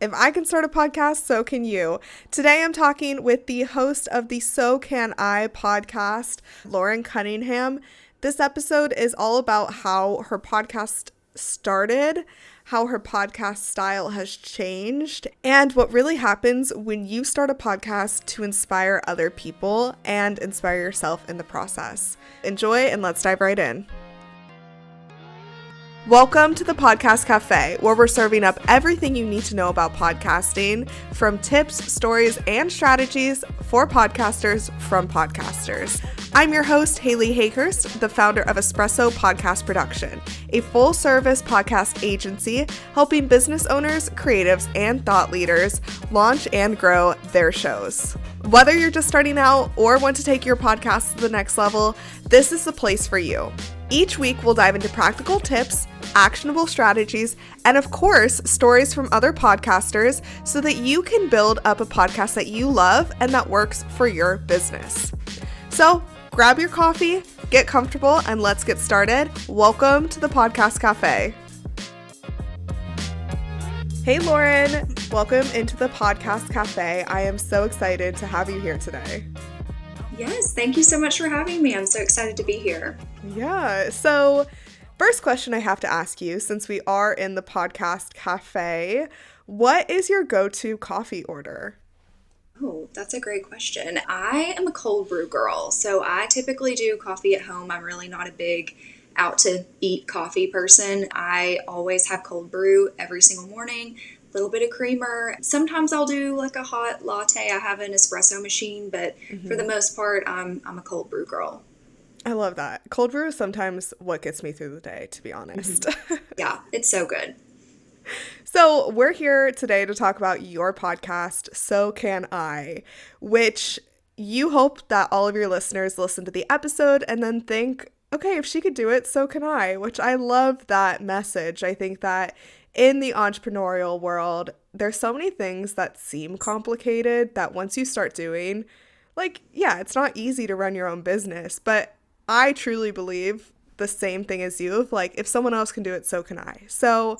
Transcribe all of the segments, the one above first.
If I can start a podcast, so can you. Today I'm talking with the host of the So Can I podcast, Lauren Cunningham. This episode is all about how her podcast started, how her podcast style has changed, and what really happens when you start a podcast to inspire other people and inspire yourself in the process. Enjoy, and let's dive right in. Welcome to the Podcast Cafe, where we're serving up everything you need to know about podcasting, from tips, stories, and strategies for podcasters from podcasters. I'm your host, Hayleigh Hayhurst, the founder of Espresso Podcast Production, a full-service podcast agency helping business owners, creatives, and thought leaders launch and grow their shows. Whether you're just starting out or want to take your podcast to the next level, this is the place for you. Each week, we'll dive into practical tips, actionable strategies, and of course, stories from other podcasters so that you can build up a podcast that you love and that works for your business. So grab your coffee, get comfortable, and let's get started. Welcome to the Podcast Cafe. Hey, Lauren. Welcome into the Podcast Cafe. I am so excited to have you here today. Yes, thank you so much for having me. I'm so excited to be here. Yeah, so first question I have to ask you, since we are in the Podcast Cafe, what is your go-to coffee order? Oh, that's a great question. I am a cold brew girl, so I typically do coffee at home. I'm really not a big out to eat coffee person. I always have cold brew every single morning. Little bit of creamer. Sometimes I'll do like a hot latte. I have an espresso machine, but for the most part, I'm a cold brew girl. I love that. Cold brew is sometimes what gets me through the day, to be honest. Yeah, it's so good. So we're here today to talk about your podcast, So Can I, which you hope that all of your listeners listen to the episode and then think, okay, if she could do it, so can I, which I love that message. I think that in the entrepreneurial world, there's so many things that seem complicated that once you start doing, like, yeah, it's not easy to run your own business, but I truly believe the same thing as you. Like, if someone else can do it, so can I. So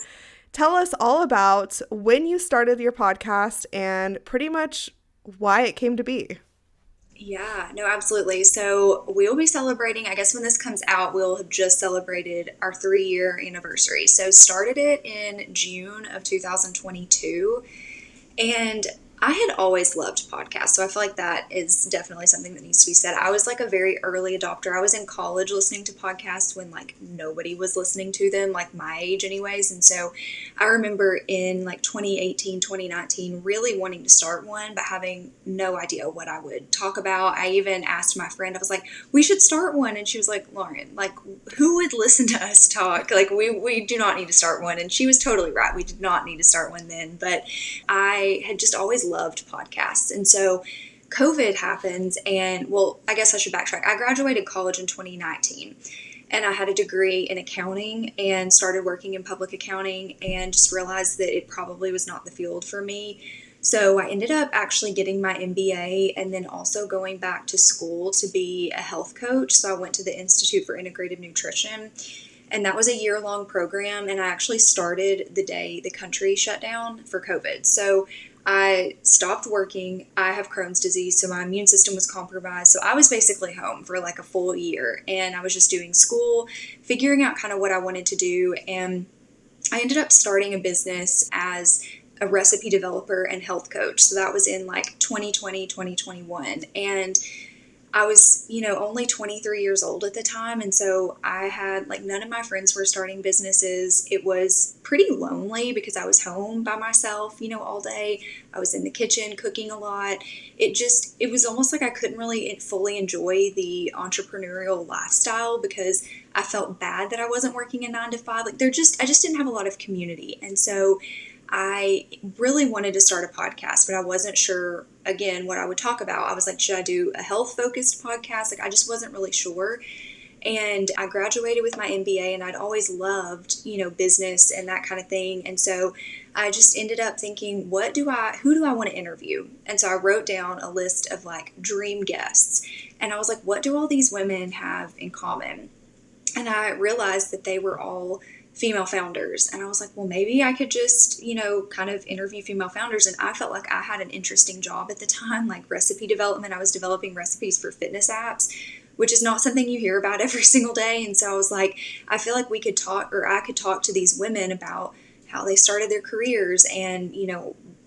tell us all about when you started your podcast and pretty much why it came to be. Yeah, no, absolutely. So we'll be celebrating, I guess when this comes out, we'll have just celebrated our 3-year anniversary. So started it in June of 2022. And I had always loved podcasts, so I feel like that is definitely something that needs to be said. I was like a very early adopter. I was in college listening to podcasts when like nobody was listening to them, like my age anyways. And so I remember in like 2018, 2019, really wanting to start one, but having no idea what I would talk about. I even asked my friend, I was like, we should start one. And she was like, Lauren, like who would listen to us talk? Like we do not need to start one. And she was totally right. We did not need to start one then, but I had just always loved podcasts. And so COVID happens and, well, I guess I should backtrack. I graduated college in 2019 and I had a degree in accounting and started working in public accounting and just realized that it probably was not the field for me. So I ended up actually getting my MBA and then also going back to school to be a health coach. So I went to the Institute for Integrative Nutrition. And that was a year-long program, and I actually started the day the country shut down for COVID. So I stopped working. I have Crohn's disease, so my immune system was compromised. So I was basically home for like a full year, and I was just doing school, figuring out kind of what I wanted to do. And I ended up starting a business as a recipe developer and health coach. So that was in like 2020, 2021. And I was, only 23 years old at the time. And so I had like none of my friends were starting businesses. It was pretty lonely because I was home by myself, all day. I was in the kitchen cooking a lot. It was almost like I couldn't really fully enjoy the entrepreneurial lifestyle because I felt bad that I wasn't working a 9 to 5. Like I just didn't have a lot of community. And so I really wanted to start a podcast, but I wasn't sure, again, what I would talk about. I was like, should I do a health-focused podcast? Like, I just wasn't really sure. And I graduated with my MBA, and I'd always loved, business and that kind of thing. And so I just ended up thinking, who do I want to interview? And so I wrote down a list of like dream guests. And I was like, what do all these women have in common? And I realized that they were all female founders. And I was like, well, maybe I could just, kind of interview female founders. And I felt like I had an interesting job at the time, like recipe development. I was developing recipes for fitness apps, which is not something you hear about every single day. And so I was like, I feel like we could talk, or I could talk to these women about how they started their careers and,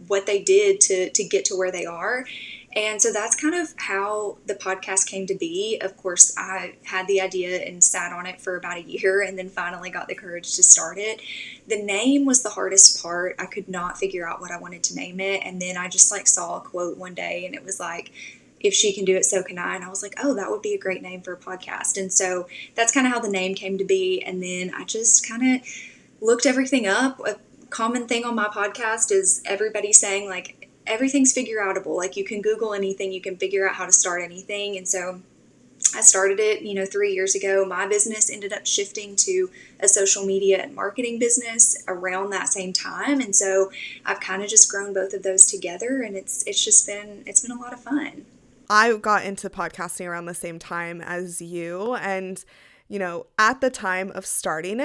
what they did to get to where they are. And so that's kind of how the podcast came to be. Of course, I had the idea and sat on it for about a year and then finally got the courage to start it. The name was the hardest part. I could not figure out what I wanted to name it. And then I just saw a quote one day and it was like, if she can do it, so can I. And I was like, oh, that would be a great name for a podcast. And so that's kind of how the name came to be. And then I just kind of looked everything up. A common thing on my podcast is everybody saying everything's figure outable. Like you can Google anything, you can figure out how to start anything. And so I started it, 3 years ago. My business ended up shifting to a social media and marketing business around that same time. And so I've kind of just grown both of those together, and it's been a lot of fun. I got into podcasting around the same time as you. And, at the time of starting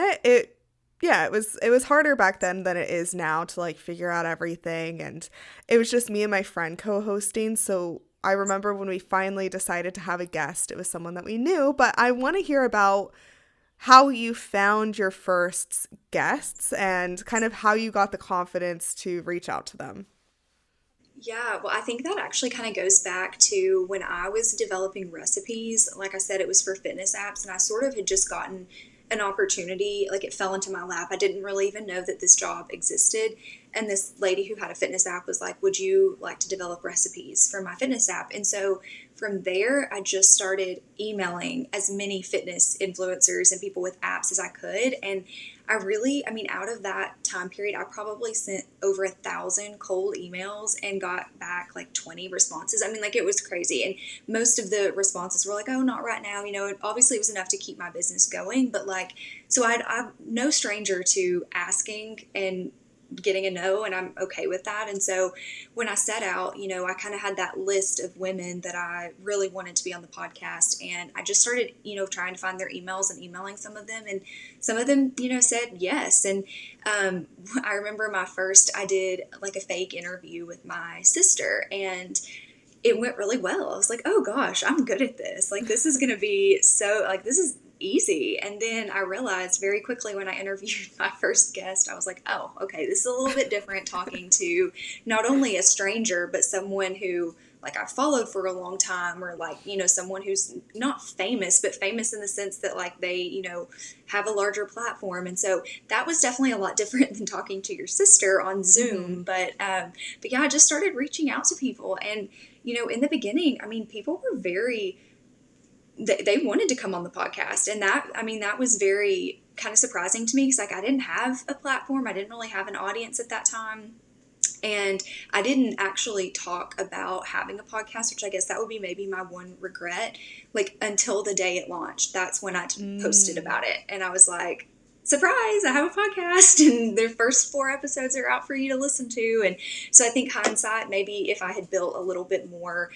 it was harder back then than it is now to figure out everything. And it was just me and my friend co-hosting. So I remember when we finally decided to have a guest, it was someone that we knew. But I want to hear about how you found your first guests and kind of how you got the confidence to reach out to them. Yeah, well, I think that actually kind of goes back to when I was developing recipes. Like I said, it was for fitness apps, and I sort of had just gotten an opportunity, it fell into my lap. I didn't really even know that this job existed. And this lady who had a fitness app was like, would you like to develop recipes for my fitness app? And so from there, I just started emailing as many fitness influencers and people with apps as I could. And out of that time period, I probably sent over 1,000 cold emails and got back 20 responses. It was crazy. And most of the responses were like, oh, not right now. Obviously it was enough to keep my business going. But so I'm no stranger to asking and getting a no, and I'm okay with that. And so when I set out, I kind of had that list of women that I really wanted to be on the podcast, and I just started, trying to find their emails and emailing some of them, and some of them, said yes. And I remember I did a fake interview with my sister, and it went really well. I was like, oh gosh, I'm good at this. This is going to be this is easy. And then I realized very quickly when I interviewed my first guest, I was like, oh, okay, this is a little bit different talking to not only a stranger, but someone who I followed for a long time, or someone who's not famous, but famous in the sense that they, have a larger platform. And so that was definitely a lot different than talking to your sister on Zoom. Mm-hmm. But yeah, I just started reaching out to people. And, in the beginning, people were they wanted to come on the podcast. And that was very kind of surprising to me, because I didn't have a platform. I didn't really have an audience at that time. And I didn't actually talk about having a podcast, which I guess that would be maybe my one regret, until the day it launched. That's when I posted about it. And I was like, surprise, I have a podcast, and their first 4 episodes are out for you to listen to. And so I think hindsight, maybe if I had built a little bit more,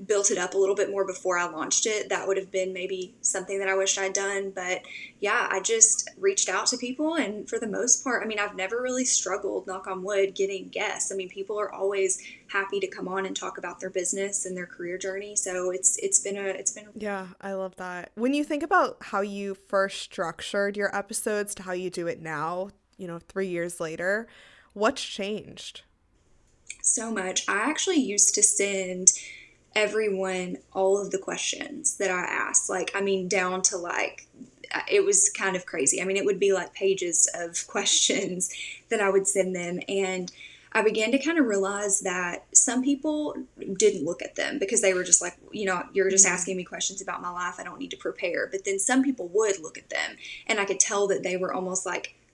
built it up a little bit more before I launched it, that would have been maybe something that I wished I'd done. But yeah, I just reached out to people, and for the most part, I've never really struggled, knock on wood, getting guests. People are always happy to come on and talk about their business and their career journey. So it's been Yeah, I love that. When you think about how you first structured your episodes to how you do it now, 3 years later, what's changed? So much. I actually used to send everyone all of the questions that I asked, down to it was kind of crazy. It would be pages of questions that I would send them. And I began to kind of realize that some people didn't look at them because they were just you're just asking me questions about my life. I don't need to prepare. But then some people would look at them, and I could tell that they were almost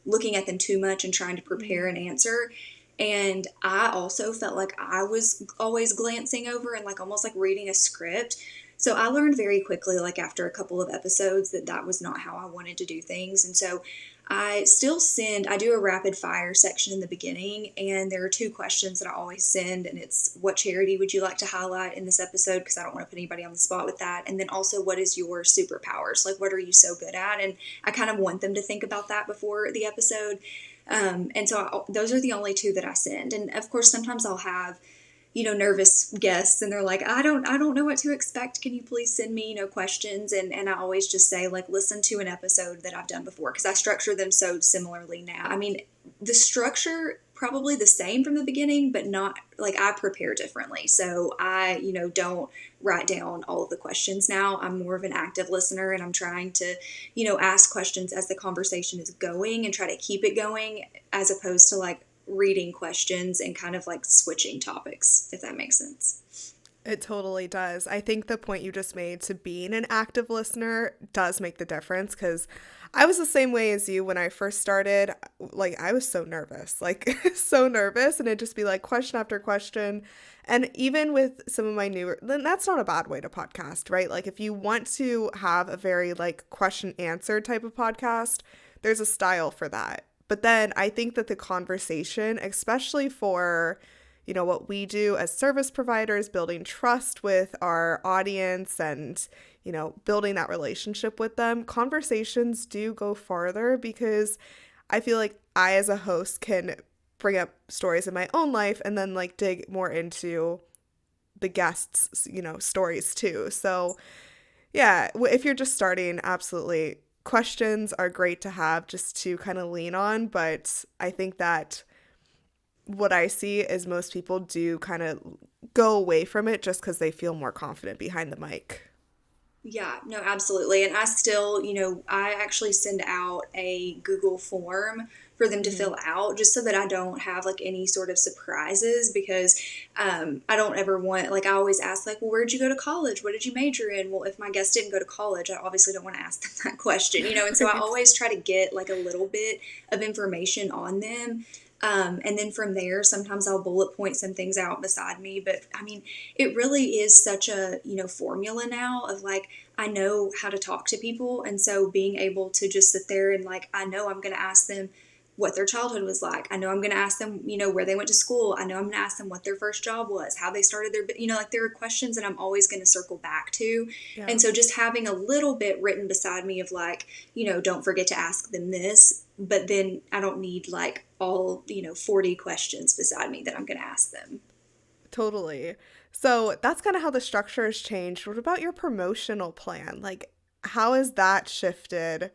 looking at them too much and trying to prepare an answer. And I also felt like I was always glancing over and almost reading a script. So I learned very quickly, after a couple of episodes, that was not how I wanted to do things. And so I do a rapid fire section in the beginning, and there are 2 questions that I always send, and it's what charity would you like to highlight in this episode? Because I don't want to put anybody on the spot with that. And then also, what is your superpowers? Like, what are you so good at? And I kind of want them to think about that before the episode. Those are the only 2 that I send. And of course, sometimes I'll have nervous guests, and they're like, I don't know what to expect. Can you please send me, questions? And I always just say, like, listen to an episode that I've done before, because I structure them so similarly now. I mean, the structure probably the same from the beginning, but not like, I prepare differently. So I, don't write down all of the questions now. I'm more of an active listener, and I'm trying to, ask questions as the conversation is going and try to keep it going, as opposed to like reading questions and kind of like switching topics, if that makes sense. It totally does. I think the point you just made to being an active listener does make the difference, because I was the same way as you when I first started. Like, I was so nervous, like so nervous, and it'd just be like question after question. And even with some of my newer, then that's not a bad way to podcast, right? Like, if you want to have a very like question answer type of podcast, there's a style for that. But then I think that the conversation, especially for, what we do as service providers, building trust with our audience and, building that relationship with them, conversations do go farther, because I feel like I, as a host, can bring up stories in my own life and then like dig more into the guests', stories too. So yeah, if you're just starting, absolutely. Questions are great to have just to kind of lean on, but I think that what I see is most people do kind of go away from it just because they feel more confident behind the mic. Yeah, no, absolutely. And I still, I actually send out a Google form for them to fill out, just so that I don't have like any sort of surprises, because I don't ever want, like, I always ask, like, well, where'd you go to college? What did you major in? Well, if my guest didn't go to college, I obviously don't want to ask them that question, and so I always try to get like a little bit of information on them. And then from there, sometimes I'll bullet point some things out beside me. But I mean, it really is such a, formula now of like, I know how to talk to people. And so being able to just sit there and like, I know I'm going to ask them what their childhood was like. I know I'm going to ask them, where they went to school. I know I'm going to ask them what their first job was, how they started their, like, there are questions that I'm always going to circle back to. Yeah. And so just having a little bit written beside me of like, don't forget to ask them this, but then I don't need like all, 40 questions beside me that I'm going to ask them. Totally. So that's kind of how the structure has changed. What about your promotional plan? Like, how has that shifted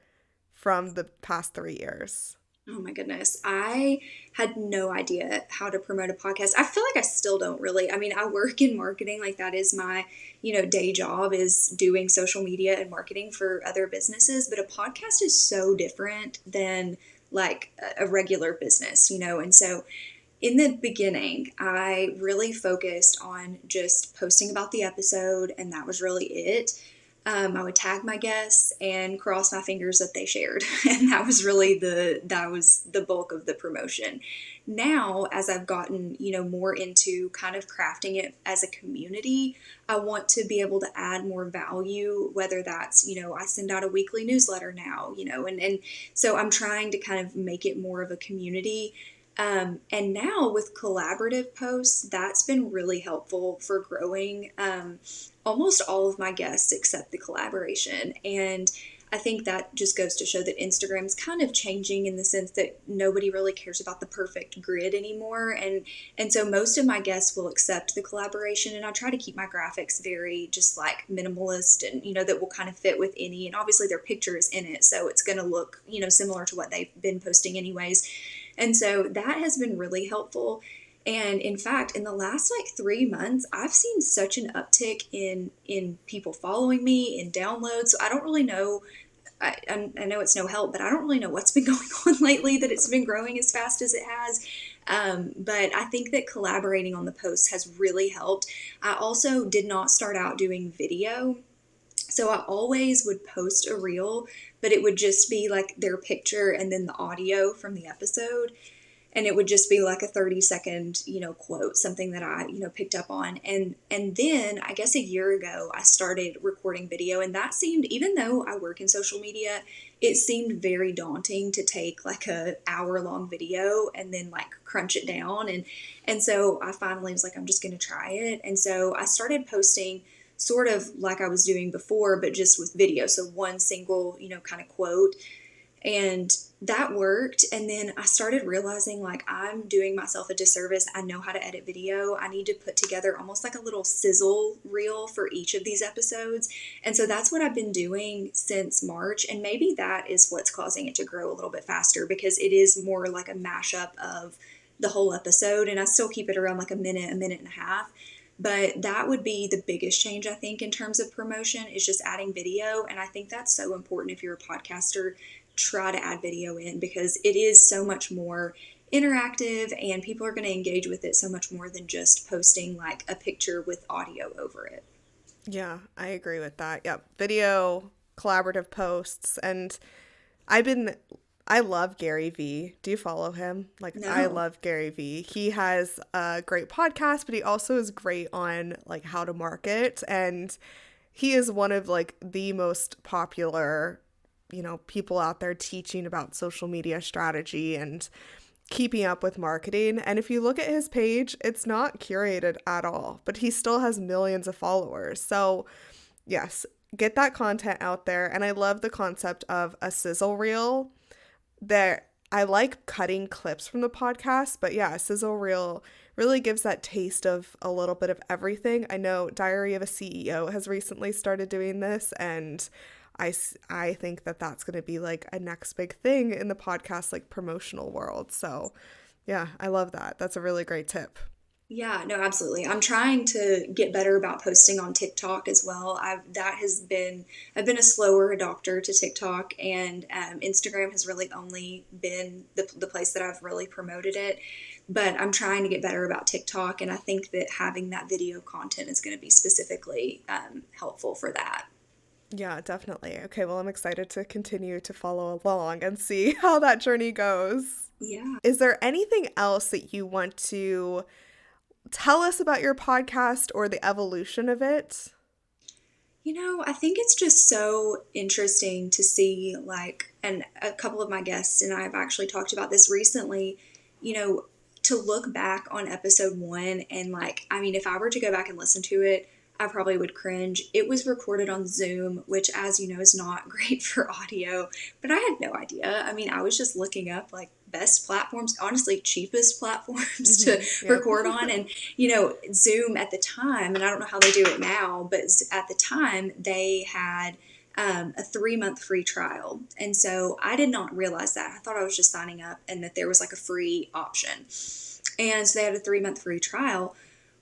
from the past 3 years? Oh my goodness. I had no idea how to promote a podcast. I feel like I still don't really. I mean, I work in marketing. Like, that is my, day job, is doing social media and marketing for other businesses. But a podcast is so different than like a regular business, And so in the beginning, I really focused on just posting about the episode, and that was really it. I would tag my guests and cross my fingers that they shared. And that was really the bulk of the promotion. Now, as I've gotten, more into kind of crafting it as a community, I want to be able to add more value, whether that's, I send out a weekly newsletter now, and so I'm trying to kind of make it more of a community. And now with collaborative posts, that's been really helpful for growing. Almost all of my guests accept the collaboration. And I think that just goes to show that Instagram's kind of changing in the sense that nobody really cares about the perfect grid anymore. And so most of my guests will accept the collaboration, and I try to keep my graphics very just like minimalist, and, that will kind of fit with any, and obviously their picture is in it. So it's going to look, similar to what they've been posting anyways. And so that has been really helpful. And in fact, in the last like 3 months, I've seen such an uptick in people following me, in downloads. So I don't really know. I know it's no help, but I don't really know what's been going on lately that it's been growing as fast as it has. But I think that collaborating on the posts has really helped. I also did not start out doing video. So I always would post a reel, but it would just be like their picture and then the audio from the episode. and it would just be like a 30-second, quote, something that I, picked up on. And then I guess a year ago, I started recording video, and that seemed, even though I work in social media, it seemed very daunting to take like a hour-long video and then like crunch it down. And so I finally was like, I'm just going to try it. And so I started posting sort of like I was doing before, but just with video. So one single, kind of quote. And that worked. And then I started realizing like I'm doing myself a disservice. I know how to edit video. I need to put together almost like a little sizzle reel for each of these episodes. And so that's what I've been doing since March. And maybe that is what's causing it to grow a little bit faster, because it is more like a mashup of the whole episode. And I still keep it around like a minute and a half. But that would be the biggest change, I think, in terms of promotion, is just adding video. And I think that's so important if you're a podcaster. Try to add video in, because it is so much more interactive and people are going to engage with it so much more than just posting like a picture with audio over it. Yeah, I agree with that. Yep. Video, collaborative posts. And I love Gary Vee. Do you follow him? Like, No. I love Gary Vee. He has a great podcast, but he also is great on like how to market. And he is one of like the most popular people out there teaching about social media strategy and keeping up with marketing. And if you look at his page, it's not curated at all, but he still has millions of followers. So yes, get that content out there. And I love the concept of a sizzle reel. That I like cutting clips from the podcast, but yeah, a sizzle reel really gives that taste of a little bit of everything. I know Diary of a CEO has recently started doing this, and I think that that's going to be like a next big thing in the podcast, like promotional world. So yeah, I love that. That's a really great tip. Yeah, no, absolutely. I'm trying to get better about posting on TikTok as well. I've been a slower adopter to TikTok, and Instagram has really only been the place that I've really promoted it. But I'm trying to get better about TikTok, and I think that having that video content is going to be specifically helpful for that. Yeah, definitely. Okay, well, I'm excited to continue to follow along and see how that journey goes. Yeah. Is there anything else that you want to tell us about your podcast or the evolution of it? I think it's just so interesting to see, like, and a couple of my guests and I have actually talked about this recently, to look back on episode 1 and, like, I mean, if I were to go back and listen to it, I probably would cringe. It was recorded on Zoom, which, as you know, is not great for audio, but I had no idea. I mean, I was just looking up like best platforms, honestly, cheapest platforms to record on. And, Zoom at the time, and I don't know how they do it now, but at the time they had a 3-month free trial. And so I did not realize that. I thought I was just signing up and that there was like a free option. And so they had a 3-month free trial.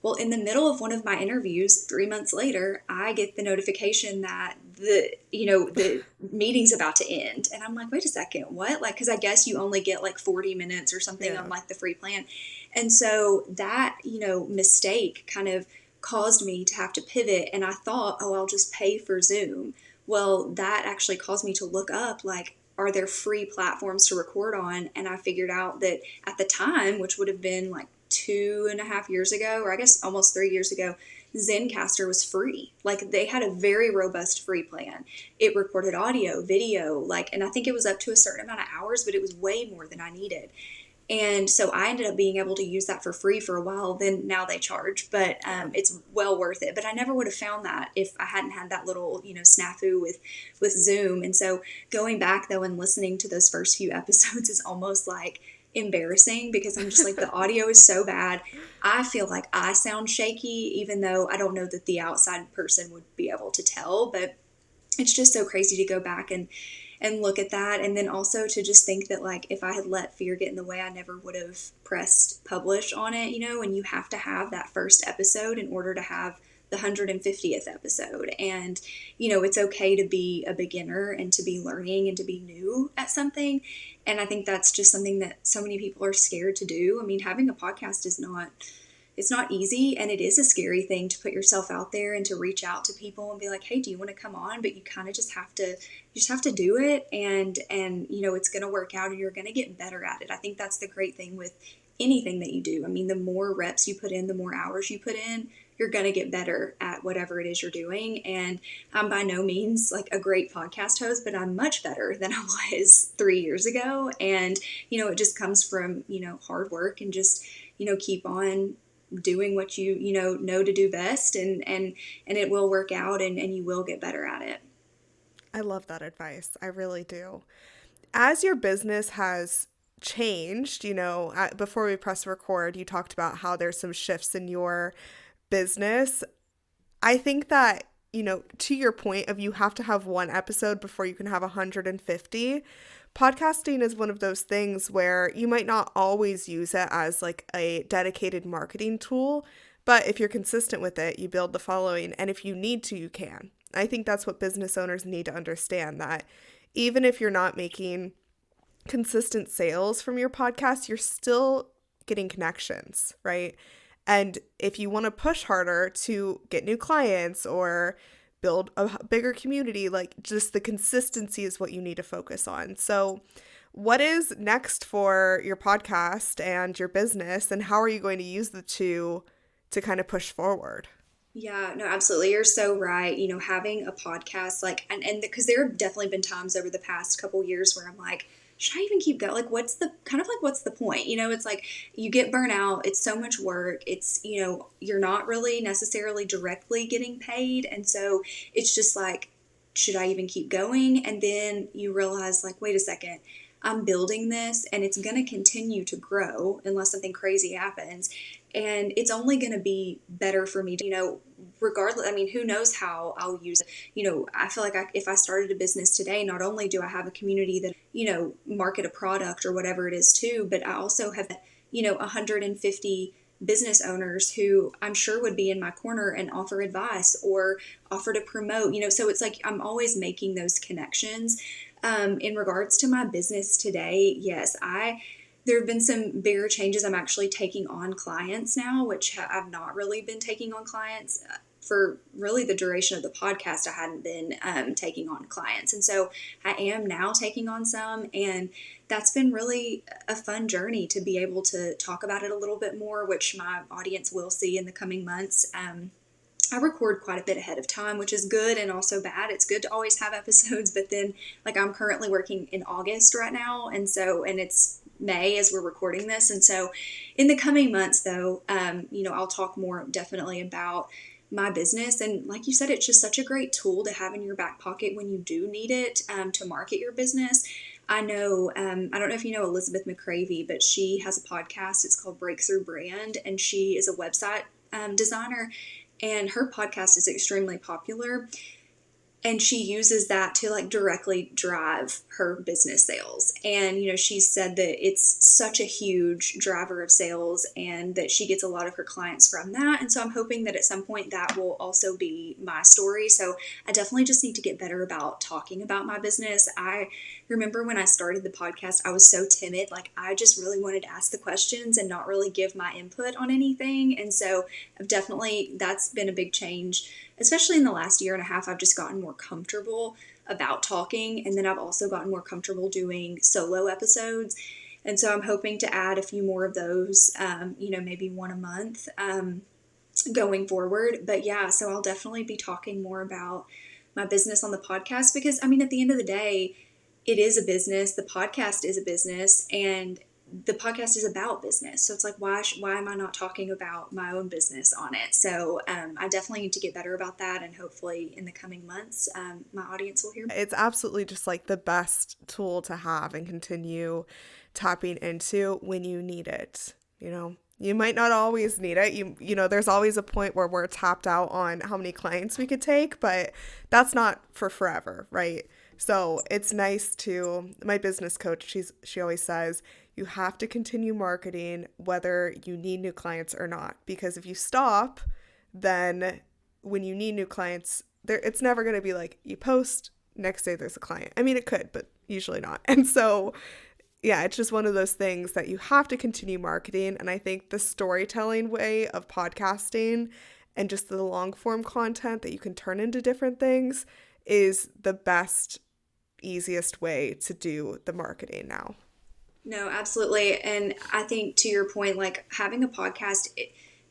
Well, in the middle of one of my interviews, 3 months later, I get the notification that the meeting's about to end. And I'm like, wait a second, what? Like, because I guess you only get like 40 minutes or something on like the free plan. And so that, mistake kind of caused me to have to pivot. And I thought, oh, I'll just pay for Zoom. Well, that actually caused me to look up, like, are there free platforms to record on? And I figured out that at the time, which would have been like 2.5 years ago, or I guess almost 3 years ago, Zencastr was free. Like, they had a very robust free plan. It recorded audio, video, like, and I think it was up to a certain amount of hours, but it was way more than I needed. And so I ended up being able to use that for free for a while. Then now they charge, but it's well worth it. But I never would have found that if I hadn't had that little, snafu with Zoom. And so going back though and listening to those first few episodes is almost like embarrassing, because I'm just like, the audio is so bad. I feel like I sound shaky, even though I don't know that the outside person would be able to tell. But it's just so crazy to go back and look at that. And then also to just think that, like, if I had let fear get in the way, I never would have pressed publish on it, and you have to have that first episode in order to have the 150th episode. And, it's okay to be a beginner and to be learning and to be new at something. And I think that's just something that so many people are scared to do. I mean, having a podcast is not it's not easy, and it is a scary thing to put yourself out there and to reach out to people and be like, hey, do you want to come on? But you kind of just have to, do it, and it's going to work out, and you're going to get better at it. I think that's the great thing with anything that you do. I mean, the more reps you put in, the more hours you put in, you're going to get better at whatever it is you're doing. And I'm by no means like a great podcast host, but I'm much better than I was 3 years ago. And, it just comes from, hard work and just, keep on doing what you know to do best, and it will work out, and you will get better at it. I love that advice. I really do. As your business has changed, before we press record, you talked about how there's some shifts in your business. I think that, to your point of you have to have one episode before you can have 150. Podcasting is one of those things where you might not always use it as like a dedicated marketing tool, but if you're consistent with it, you build the following, and if you need to, you can. I think that's what business owners need to understand, that even if you're not making consistent sales from your podcast, you're still getting connections, right? And if you want to push harder to get new clients or build a bigger community, like just the consistency is what you need to focus on. So what is next for your podcast and your business, and how are you going to use the two to kind of push forward? Yeah, no, absolutely. You're so right. Having a podcast, like, and because there have definitely been times over the past couple years where I'm like, should I even keep going? Like, what's the point? It's like you get burnt out. It's so much work. It's, you're not really necessarily directly getting paid. And so it's just like, should I even keep going? And then you realize, like, wait a second, I'm building this and it's going to continue to grow unless something crazy happens. And it's only going to be better for me to, regardless. I mean, who knows how I'll use it. I feel like if I started a business today, not only do I have a community that, market a product or whatever it is too, but I also have, 150 business owners who I'm sure would be in my corner and offer advice or offer to promote, so it's like I'm always making those connections. In regards to my business today, yes, there have been some bigger changes. I'm actually taking on clients now, which I've not really been taking on clients for really the duration of the podcast. I hadn't been taking on clients. And so I am now taking on some, and that's been really a fun journey to be able to talk about it a little bit more, which my audience will see in the coming months. I record quite a bit ahead of time, which is good and also bad. It's good to always have episodes, but then like I'm currently working in August right now. And it's May as we're recording this. And so in the coming months though, I'll talk more definitely about my business. And like you said, it's just such a great tool to have in your back pocket when you do need it to market your business. I know, I don't know if you know Elizabeth McCravey, but she has a podcast. It's called Breakthrough Brand, and she is a website designer. And her podcast is extremely popular, and she uses that to like directly drive her business sales. And, she said that it's such a huge driver of sales and that she gets a lot of her clients from that. And so I'm hoping that at some point that will also be my story. So I definitely just need to get better about talking about my business. I remember when I started the podcast, I was so timid. Like I just really wanted to ask the questions and not really give my input on anything. And so that's been a big change, especially in the last year and a half. I've just gotten more comfortable about talking, and then I've also gotten more comfortable doing solo episodes. And so I'm hoping to add a few more of those, maybe one a month going forward. But yeah, so I'll definitely be talking more about my business on the podcast because, I mean, at the end of the day, it is a business. The podcast is a business, and the podcast is about business. So it's like, why am I not talking about my own business on it? So I definitely need to get better about that. And hopefully in the coming months, my audience will hear. It's absolutely just like the best tool to have and continue tapping into when you need it. You might not always need it. There's always a point where we're tapped out on how many clients we could take, but that's not for forever, right? So it's nice my business coach, she always says, you have to continue marketing whether you need new clients or not. Because if you stop, then when you need new clients, it's never going to be like you post, next day there's a client. I mean, it could, but usually not. And so yeah, it's just one of those things that you have to continue marketing. And I think the storytelling way of podcasting and just the long form content that you can turn into different things is the best, easiest way to do the marketing now. No, absolutely. And I think to your point, like having a podcast,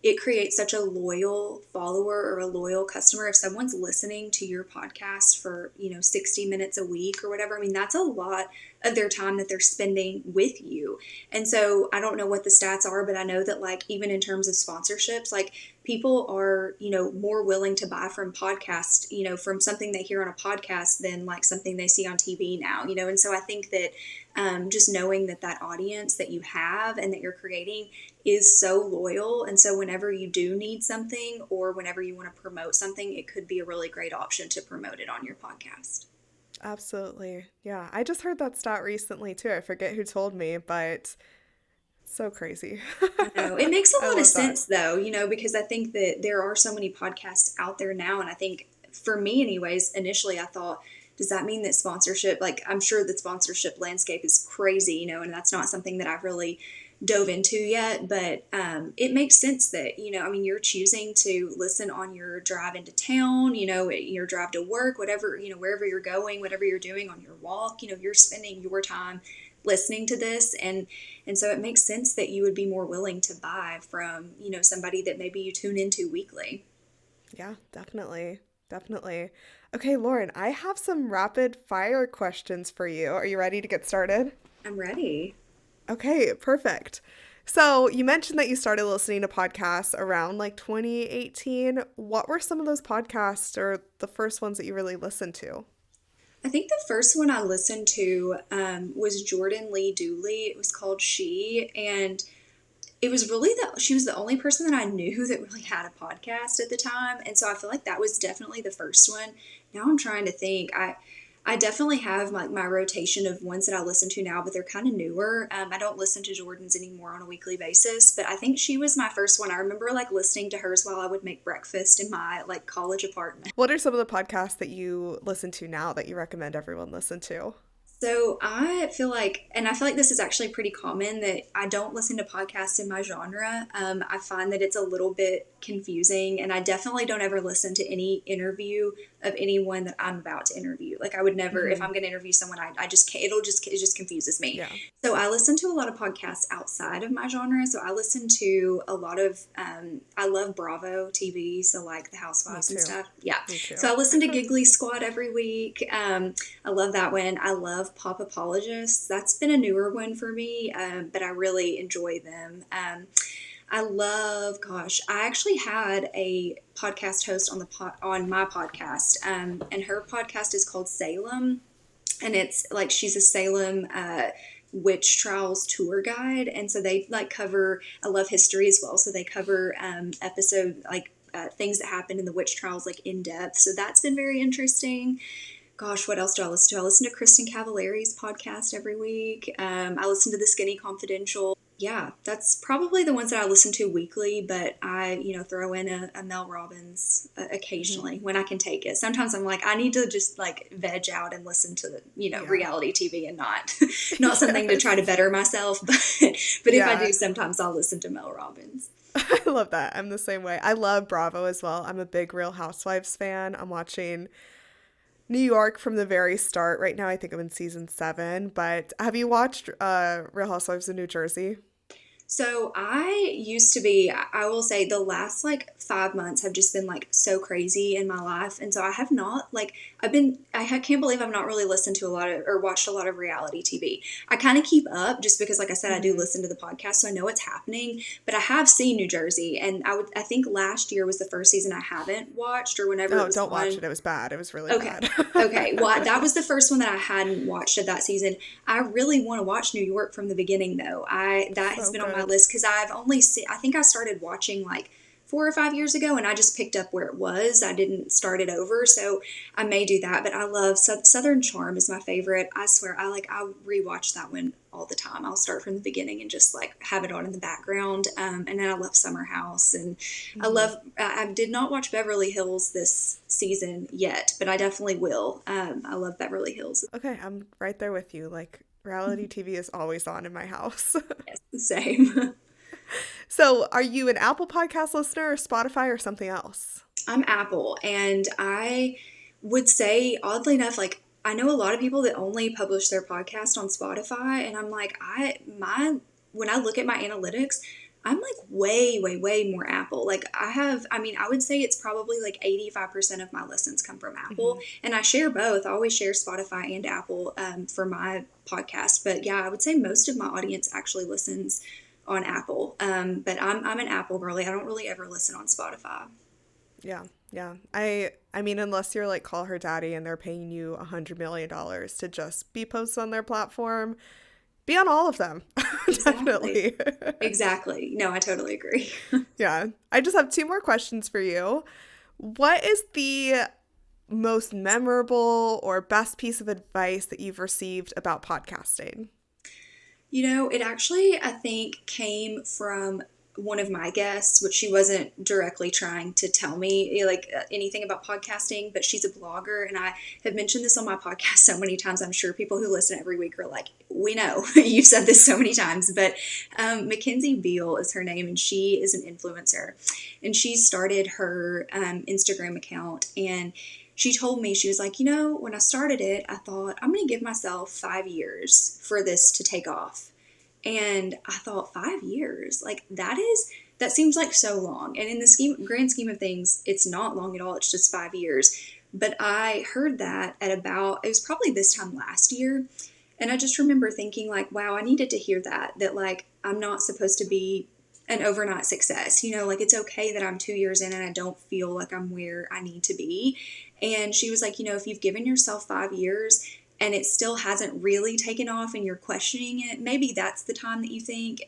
it creates such a loyal follower or a loyal customer. If someone's listening to your podcast for, 60 minutes a week or whatever, I mean, that's a lot of their time that they're spending with you. And so I don't know what the stats are, but I know that like even in terms of sponsorships, like people are, more willing to buy from podcasts, from something they hear on a podcast than like something they see on TV now, and so I think that just knowing that audience that you have and that you're creating is so loyal. And so whenever you do need something or whenever you want to promote something, it could be a really great option to promote it on your podcast. Absolutely. Yeah. I just heard that stat recently too. I forget who told me, but so crazy. I know. It makes a I lot of love that. sense though, because I think that there are so many podcasts out there now. And I think for me anyways, initially I thought, does that mean that sponsorship, like I'm sure that sponsorship landscape is crazy, and that's not something that I've really dove into yet, but it makes sense that, you're choosing to listen on your drive into town, your drive to work, whatever, wherever you're going, whatever you're doing on your walk, you're spending your time listening to this. And so it makes sense that you would be more willing to buy from, somebody that maybe you tune into weekly. Yeah, definitely. Definitely. Okay, Lauren, I have some rapid fire questions for you. Are you ready to get started? I'm ready. Okay, perfect. So you mentioned that you started listening to podcasts around like 2018. What were some of those podcasts or the first ones that you really listened to? I think the first one I listened to was Jordan Lee Dooley. It was called She, and it was really she was the only person that I knew that really had a podcast at the time, and so I feel like that was definitely the first one. Now I'm trying to think. I definitely have like my rotation of ones that I listen to now, but they're kind of newer. I don't listen to Jordan's anymore on a weekly basis, but I think she was my first one. I remember like listening to hers while I would make breakfast in my like college apartment. What are some of the podcasts that you listen to now that you recommend everyone listen to? So I feel like this is actually pretty common that I don't listen to podcasts in my genre. I find that it's a little bit confusing, and I definitely don't ever listen to any interview of anyone that I'm about to interview. Like I would never, if I'm going to interview someone, I just can't. It just confuses me. Yeah. So I listen to a lot of podcasts outside of my genre. So I listen to a lot of, I love Bravo TV. So like the Housewives and stuff. Yeah. Me too. So I listen to Giggly Squad every week. I love that one. I love Pop Apologists. That's been a newer one for me, but I really enjoy them. I actually had a podcast host on my podcast, and her podcast is called Salem, and it's like she's a Salem witch trials tour guide, and so they like cover. I love history as well, so they cover episode like things that happened in the witch trials like in depth. So that's been very interesting. Gosh, what else do I listen to? I listen to Kristen Cavallari's podcast every week. I listen to The Skinny Confidential. Yeah, that's probably the ones that I listen to weekly, but I, throw in a Mel Robbins occasionally when I can take it. Sometimes I'm like, I need to just like veg out and listen to reality TV and not something to try to better myself. But if I do, sometimes I'll listen to Mel Robbins. I love that. I'm the same way. I love Bravo as well. I'm a big Real Housewives fan. I'm watching New York from the very start. Right now, I think I'm in season 7. But have you watched Real Housewives of New Jersey? So I will say the last like 5 months have just been like so crazy in my life. And so I have not like, can't believe I've not really listened to a lot of, or watched a lot of reality TV. I kind of keep up just because, like I said, I do listen to the podcast, so I know what's happening, but I have seen New Jersey, and I think last year was the first season I haven't watched, or whenever it was don't on. watch it. It was bad. It was really bad. Okay. Well, that was the first one that I hadn't watched of that season. I really want to watch New York from the beginning though. That has been on my list because I've only seen, I think I started watching like 4 or 5 years ago, and I just picked up where it was. I didn't start it over, so I may do that. But I love Southern Charm is my favorite. I swear, I rewatch that one all the time. I'll start from the beginning and just like have it on in the background. And then I love Summer House, and I did not watch Beverly Hills this season yet, but I definitely will. I love Beverly Hills. Okay, I'm right there with you. Like, Reality TV is always on in my house. Yes, same. So, are you an Apple Podcast listener or Spotify or something else? I'm Apple, and I would say, oddly enough, like I know a lot of people that only publish their podcast on Spotify, and I'm like, when I look at my analytics, I'm like way, way, way more Apple. Like I would say it's probably like 85% of my listens come from Apple, and I share both. I always share Spotify and Apple for my podcast, but yeah, I would say most of my audience actually listens on Apple. But I'm an Apple girly. I don't really ever listen on Spotify. Yeah, yeah. I mean, unless you're like Call Her Daddy and they're paying you $100 million to just be posted on their platform, be on all of them. Exactly. Definitely. Exactly. No, I totally agree. Yeah. I just have two more questions for you. What is the most memorable or best piece of advice that you've received about podcasting? It actually, I think, came from one of my guests, which she wasn't directly trying to tell me like anything about podcasting, but she's a blogger, and I have mentioned this on my podcast so many times. I'm sure people who listen every week are like, we know you've said this so many times, but Mackenzie Beal is her name, and she is an influencer, and she started her Instagram account, and she told me, she was like, when I started it, I thought I'm going to give myself 5 years for this to take off. And I thought 5 years, like that seems like so long. And in the grand scheme of things, it's not long at all. It's just 5 years. But I heard that it was probably this time last year. And I just remember thinking like, wow, I needed to hear that like, I'm not supposed to be an overnight success. Like it's okay that I'm 2 years in and I don't feel like I'm where I need to be. And she was like, if you've given yourself 5 years and it still hasn't really taken off and you're questioning it, maybe that's the time that you think,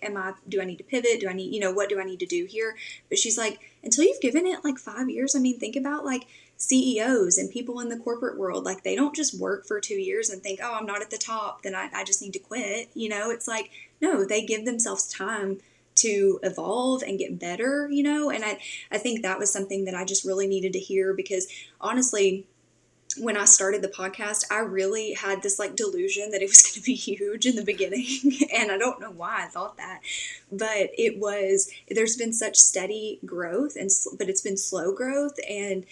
do I need to pivot? Do I need, what do I need to do here? But she's like, until you've given it like 5 years, I mean, think about like CEOs and people in the corporate world. Like they don't just work for 2 years and think, oh, I'm not at the top, then I just need to quit. It's like, no, they give themselves time to evolve and get better, and I think that was something that I just really needed to hear, because honestly, when I started the podcast, I really had this like delusion that it was going to be huge in the beginning. And I don't know why I thought that, but there's been such steady growth but it's been slow growth. And,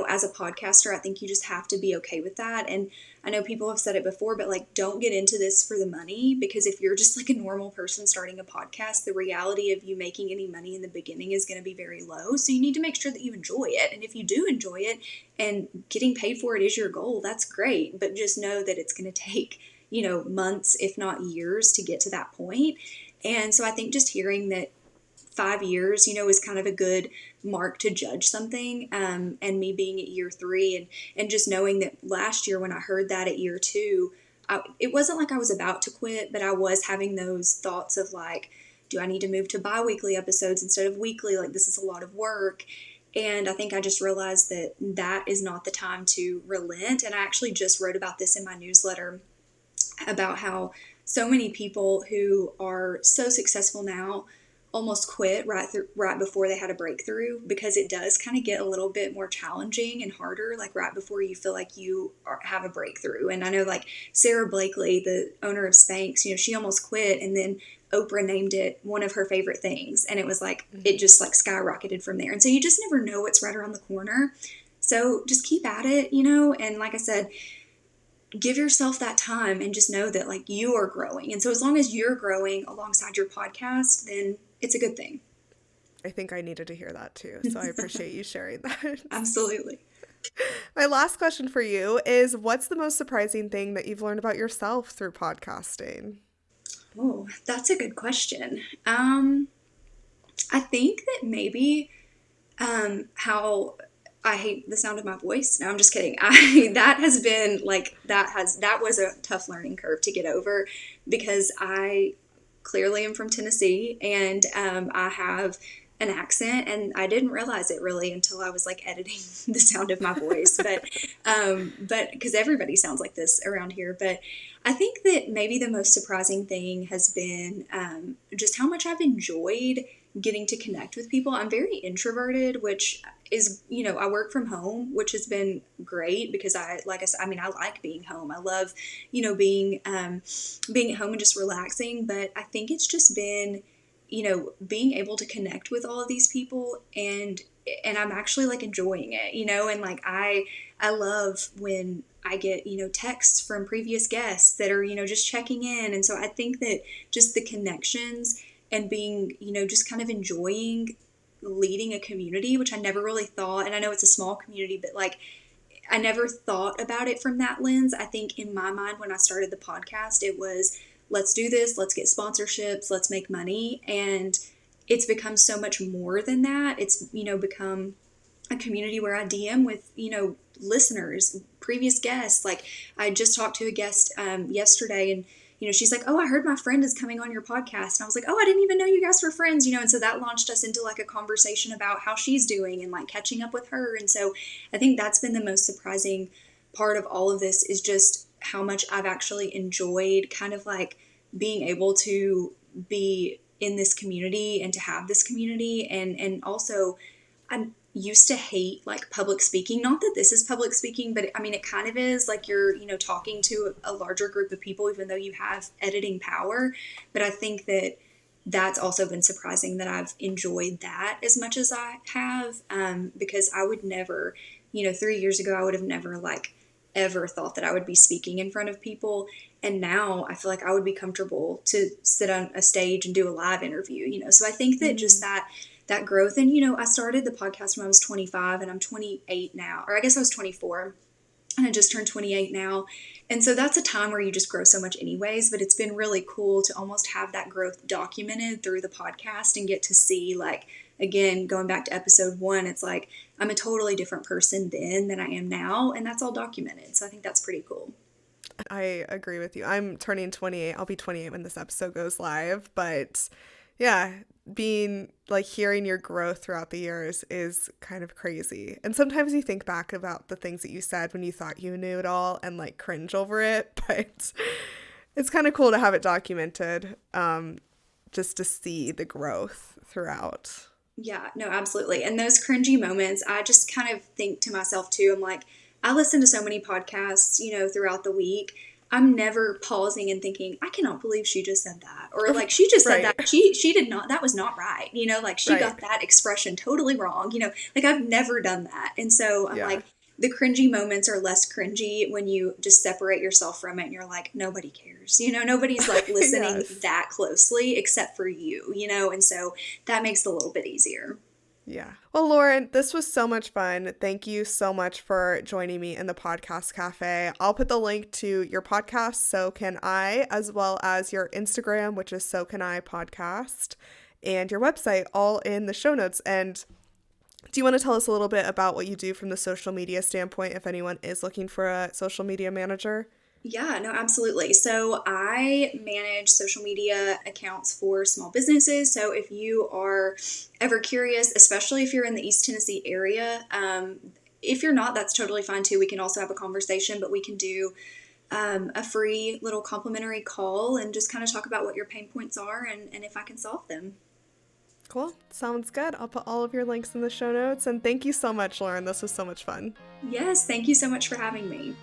as a podcaster, I think you just have to be okay with that. And I know people have said it before, but like, don't get into this for the money, because if you're just like a normal person starting a podcast, the reality of you making any money in the beginning is going to be very low. So you need to make sure that you enjoy it. And if you do enjoy it and getting paid for it is your goal, that's great. But just know that it's going to take, months, if not years, to get to that point. And so I think just hearing that 5 years, is kind of a good mark to judge something. And me being at year 3 and just knowing that last year when I heard that at year 2, it wasn't like I was about to quit, but I was having those thoughts of like, do I need to move to bi-weekly episodes instead of weekly? Like this is a lot of work. And I think I just realized that is not the time to relent. And I actually just wrote about this in my newsletter about how so many people who are so successful now almost quit right before they had a breakthrough, because it does kind of get a little bit more challenging and harder, like right before you feel like you have a breakthrough. And I know like Sarah Blakely, the owner of Spanx, she almost quit, and then Oprah named it one of her favorite things. And it was like, it just like skyrocketed from there. And so you just never know what's right around the corner. So just keep at it, and like I said, give yourself that time and just know that like you are growing. And so as long as you're growing alongside your podcast, then it's a good thing. I think I needed to hear that too. So I appreciate you sharing that. Absolutely. My last question for you is, what's the most surprising thing that you've learned about yourself through podcasting? Oh, that's a good question. I think that maybe how I hate the sound of my voice. No, I'm just kidding. That was a tough learning curve to get over, because I clearly am from Tennessee, and I have an accent, and I didn't realize it really until I was like editing the sound of my voice. But because everybody sounds like this around here. But I think that maybe the most surprising thing has been just how much I've enjoyed getting to connect with people. I'm very introverted, which is, I work from home, which has been great because like I said, I mean, I like being home. I love, being at home and just relaxing. But I think it's just been, being able to connect with all of these people, and I'm actually like enjoying it, and like I love when I get, texts from previous guests that are, just checking in. And so I think that just the connections and being, just kind of enjoying leading a community, which I never really thought, and I know it's a small community, but like I never thought about it from that lens. I think in my mind when I started the podcast, it was, let's do this, let's get sponsorships, let's make money. And it's become so much more than that. It's, become a community where I DM with, listeners, previous guests. Like I just talked to a guest yesterday, and she's like, oh, I heard my friend is coming on your podcast. And I was like, oh, I didn't even know you guys were friends, and so that launched us into like a conversation about how she's doing and like catching up with her. And so I think that's been the most surprising part of all of this, is just how much I've actually enjoyed kind of like being able to be in this community and to have this community. And also I used to hate like public speaking. Not that this is public speaking, but I mean, it kind of is. Like you're, talking to a larger group of people, even though you have editing power. But I think that that's also been surprising that I've enjoyed that as much as I have, because I would never, 3 years ago, I would have never like ever thought that I would be speaking in front of people. And now I feel like I would be comfortable to sit on a stage and do a live interview, so I think that just that growth. And, I started the podcast when I was 25, and I'm 28 now, or I guess I was 24, and I just turned 28 now. And so that's a time where you just grow so much anyways, but it's been really cool to almost have that growth documented through the podcast and get to see, like, again, going back to episode 1, it's like, I'm a totally different person then than I am now. And that's all documented. So I think that's pretty cool. I agree with you. I'm turning 28. I'll be 28 when this episode goes live. But yeah, being like hearing your growth throughout the years is kind of crazy. And sometimes you think back about the things that you said when you thought you knew it all and like cringe over it. But it's kind of cool to have it documented, just to see the growth throughout. Yeah, no, absolutely. And those cringy moments, I just kind of think to myself too, I'm like, I listen to so many podcasts, throughout the week. I'm never pausing and thinking, I cannot believe she just said that. Or like, she just said that. She did not, that was not right. Like she got that expression totally wrong. Like I've never done that. And so I'm like, the cringy moments are less cringy when you just separate yourself from it and you're like, nobody cares. Nobody's like listening that closely except for you, and so that makes it a little bit easier. Yeah. Well, Lauren, this was so much fun. Thank you so much for joining me in the Podcast Cafe. I'll put the link to your podcast, So Can I, as well as your Instagram, which is So Can I Podcast, and your website, all in the show notes. And do you want to tell us a little bit about what you do from the social media standpoint if anyone is looking for a social media manager? Yeah, no, absolutely. So I manage social media accounts for small businesses. So if you are ever curious, especially if you're in the East Tennessee area, if you're not, that's totally fine too. We can also have a conversation, but we can do a free little complimentary call and just kind of talk about what your pain points are and if I can solve them. Cool. Sounds good. I'll put all of your links in the show notes. And thank you so much, Lauren. This was so much fun. Yes, thank you so much for having me.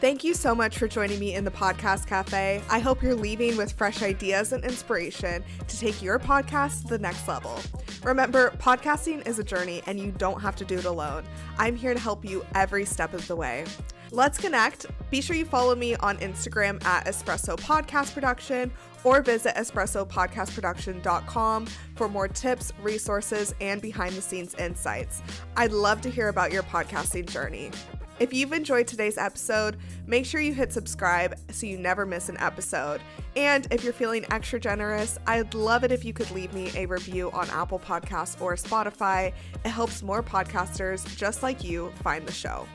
Thank you so much for joining me in the Podcast Cafe. I hope you're leaving with fresh ideas and inspiration to take your podcast to the next level. Remember, podcasting is a journey and you don't have to do it alone. I'm here to help you every step of the way. Let's connect. Be sure you follow me on Instagram at Espresso Podcast Production or visit espressopodcastproduction.com for more tips, resources, and behind-the-scenes insights. I'd love to hear about your podcasting journey. If you've enjoyed today's episode, make sure you hit subscribe so you never miss an episode. And if you're feeling extra generous, I'd love it if you could leave me a review on Apple Podcasts or Spotify. It helps more podcasters just like you find the show.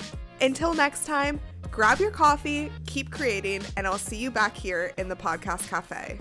Until next time, grab your coffee, keep creating, and I'll see you back here in the Podcast Cafe.